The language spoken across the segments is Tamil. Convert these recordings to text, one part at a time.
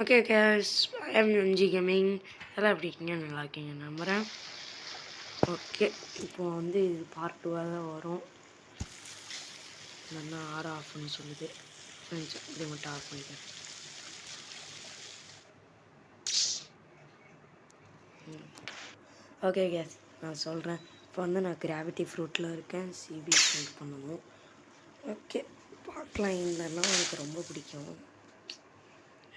Okay guys, I am MG gaming. எல்லாம் எப்படி இருக்கீங்க? நல்லா இருக்கீங்க நம்புகிறேன். ஓகே, இப்போ இது பார்ட் 2 தான் வரும். நல்லா ஆர் ஆஃப்னு சொல்லுது. இது மட்டும் ஆஃப் பண்ணிக்கிறேன். ஓகே கேஸ், நான் சொல்கிறேன். இப்போ நான் கிராவிட்டி ஃப்ரூட்டில் இருக்கேன். சிபி சென்ட் பண்ணணும். ஓகே, பார்க்கலாம். இந்த அண்ணா எனக்கு ரொம்ப பிடிக்கும்.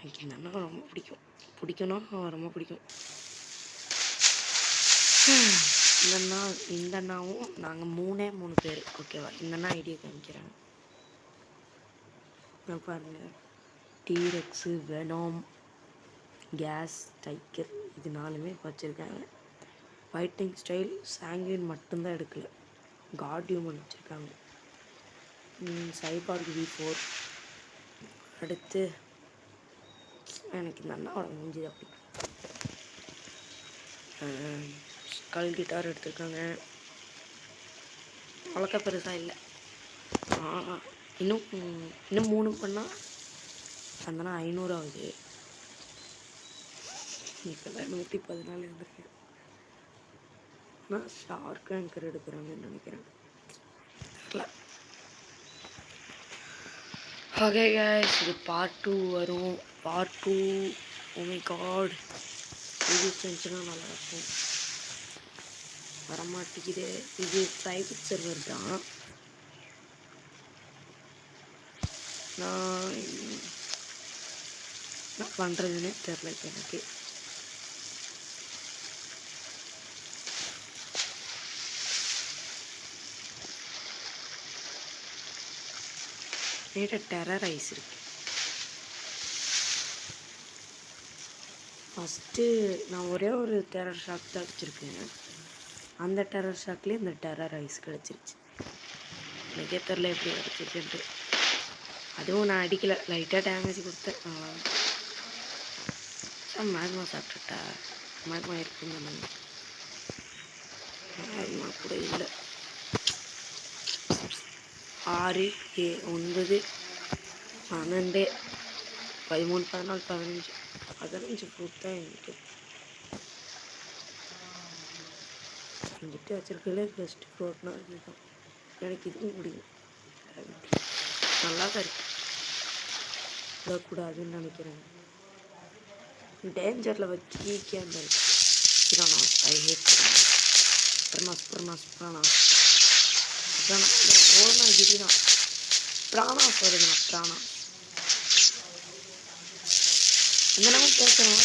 எனக்கு இந்த அண்ணா ரொம்ப பிடிக்கும்னா ரொம்ப பிடிக்கும். இந்த அண்ணாவும் நாங்கள் மூணு பேர். ஓகேவா? இந்த அண்ணா ஐடியா காமிக்கிறேன். நான் பாருங்கள், டீரெக்ஸு, வெனாம், கேஸ், டைக்கர், இது 4மே வச்சுருக்காங்க. ஃபைட்டிங் ஸ்டைல் சாங்குவின் மட்டும்தான் எடுக்கலை. கார்டியூமன் வச்சுருக்காங்க. Cyborg V4. அடுத்து எனக்கு இந்த அண்ணாவோட மூஞ்சி அப்படி ஸ்கல் கிட்டார் எடுத்துருக்காங்க. அவ்வளோக்கா பெருசாக இல்லை. இன்னும் 3 பண்ணால் அந்தனா 500 ஆகுது. இப்போ தான் 114 இருந்திருக்கேன். ஆனால் ஷார்க் ஆங்கர் எடுக்கிறாங்கன்னு நினைக்கிறேன். தெரியல. ஓகே கைஸ், இது பார்ட் 2 வரும். பார்ட் 2 ஓ மை காட், இது செஞ்சுன்னா நல்லாயிருக்கும். வரமாட்டேங்குது. இது ப்ரைவேட் சர்வர் தான். நான் என்ன பண்ணுறதுன்னே தெரில எனக்கு. என்கிட்ட டெரர் ஐஸ் இருக்கு. ஃபஸ்ட்டு நான் ஒரே ஒரு டெரர் ஷாக் தான் அடிச்சிருக்கேன். அந்த டெரர் ஷாக்லேயே இந்த டெரர் ஐஸ் கிடச்சிருச்சு. எனக்கே தெரில எப்படி கிடச்சிருக்குன்ட்டு. அதுவும் நான் அடிக்கலை, லைட்டாக டேமேஜ் கொடுத்தேன். மேக்மா சாப்பிட்டுட்டா. மேக்மா இருக்குன்னு சொன்னாங்க. மேக்மா கூட இல்லை. 6, 9, 12, 13, 14, 15 ஃப்ரூட் தான் என்கிட்ட வச்சுருக்கல. பெஸ்ட் ஃப்ரூட்னா இதுதான். எனக்கு இதுவும் பிடிக்கும். நல்லா தான் இருக்கு. விடக்கூடாதுன்னு நினைக்கிறேன். டேஞ்சரில் வச்சு ஈக்கியாக இருக்கு. பிரானாஸ், ஐ ஹேட் பிரானாஸ். ஓனா கிரிதான். பிரானாஸ் வருதுண்ணா. பிரானாஸ் இந்த நம்ம பேசுகிறோம்.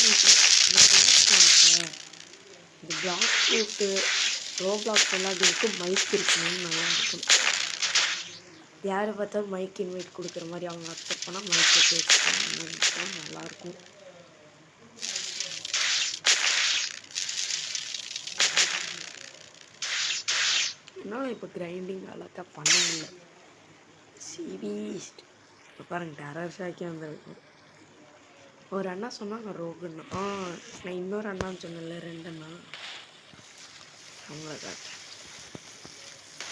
இந்த பிளாக் ஃப்ரூட்டு, ரோப்ளாக்ஸ் எல்லாம் அதுக்கு மைக் இருக்கணும்னு நல்லா இருக்கும். யாரை பார்த்தாலும் மைக் இன்வைட் கொடுக்குற மாதிரி அவங்க அக்செப்ட் பண்ணால் மைக்கில் பேசுகிறாங்க. நல்லாயிருக்கும். என்னால் இப்போ கிரைண்டிங் அழகாக பண்ண முடியல. சிபீஸ்ட் இப்போ பாருங்கள், டெரர் ஷாக்கே வந்துருக்கும். ஒரு அண்ணா சொன்னாங்க ரோகுன்னா. நான் இன்னொரு அண்ணான்னு சொன்னேன்ல, 2 அண்ணா. அவங்கள காட்டுறேன்.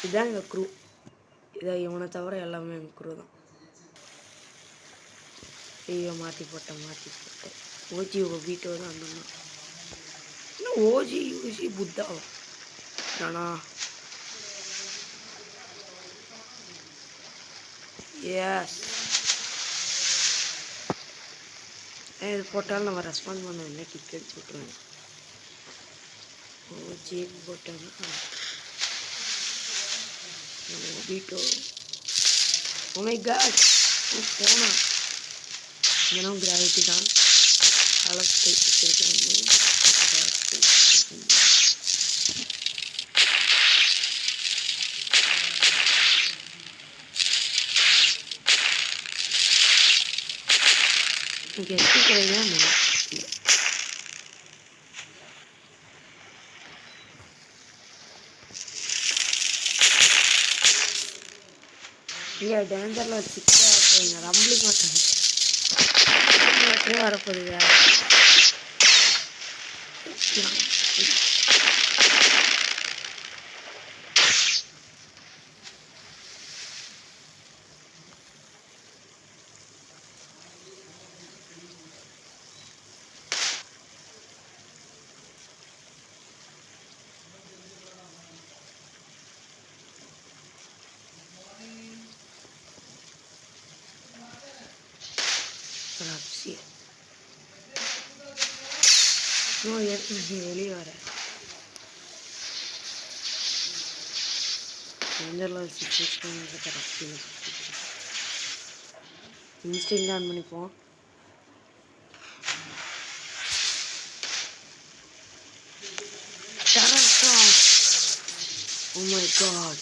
இதுதான் எங்கள் க்ரூ. இதை இவனை தவிர எல்லாமே எங்கள் க்ரூ தான். ஐயோ, மாற்றி போட்டேன். ஓஜி வீட்டோ தான் அந்த அண்ணா. இன்னும் ஓஜி புத்தா ஆனா எஸ், இது போட்டாலும் நம்ம ரெஸ்பாண்ட் பண்ண இல்லை. கிக் அடிச்சு விட்ருவேன். ஓஜி போட்டோன்னா வீட்டோ. ஓ மை காட், போனா இன்னும் கிராவிட்டி தான். அளவுக்கு இருக்கிறேன். இங்கே எப்படி கிடையாது. இங்கே டேஞ்சரில் வச்சுக்கிட்டே போங்க. ரம்பிளிங் மட்டும் வரப்போகுது. நீ வெளியே வர இன்ஸ்டன்ட் ஆன் பண்ணிப்போம். Oh my god.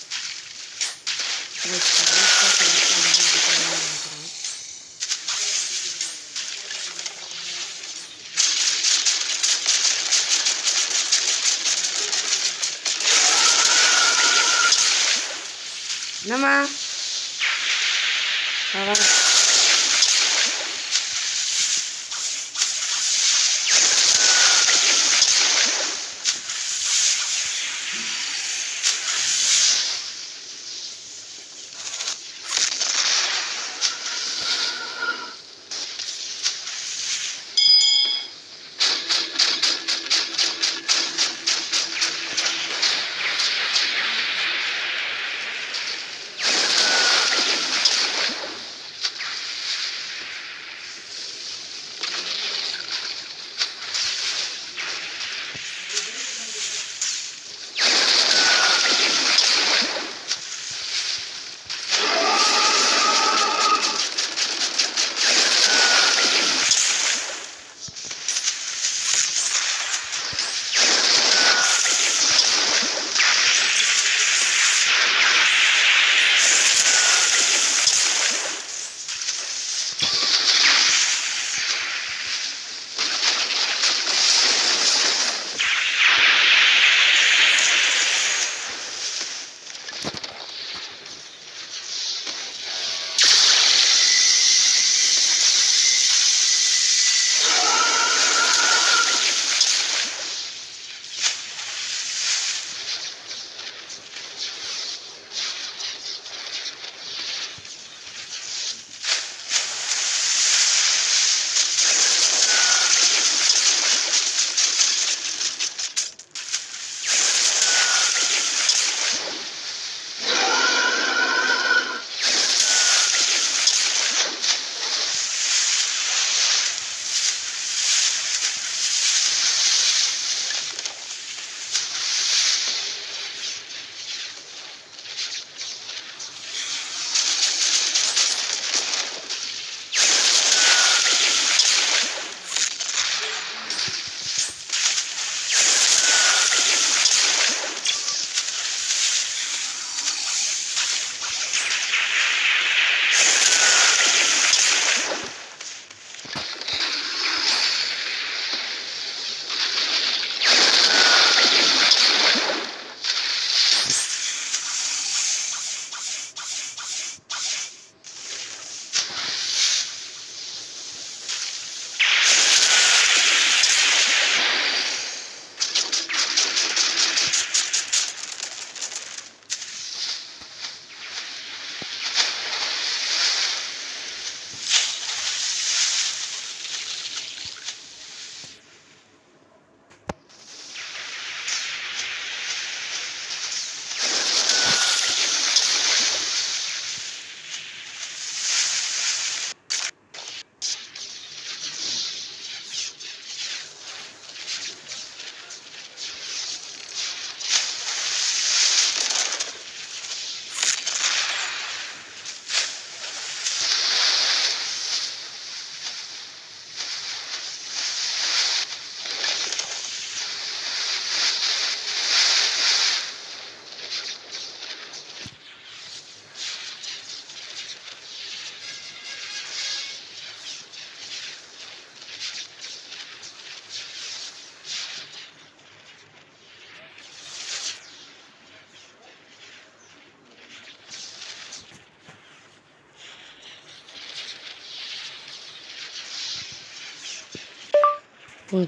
என்னம்மா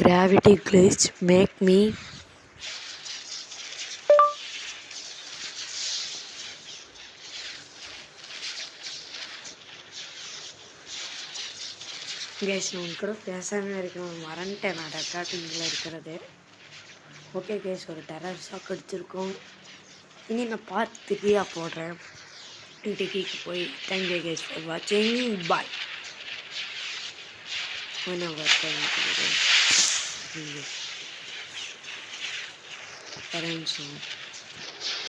Gravity glitch make me guys. நான் கூட பேசாமல் இருக்கணும், மறந்துட்டேன் நான் ரெக்கார்டிங்கில் இருக்கிறது. ஓகே கேஸ், ஒரு டெரர் ஷாக் அடிச்சிருக்கோம். இனி நான் பார்ட் 3 போடுறேன். டிக்கிக்கு போய் தேங்க்யூ கேஸ் ஃபார் வாட்சிங். பாய். One hour time. ஒரே நிமிஷம்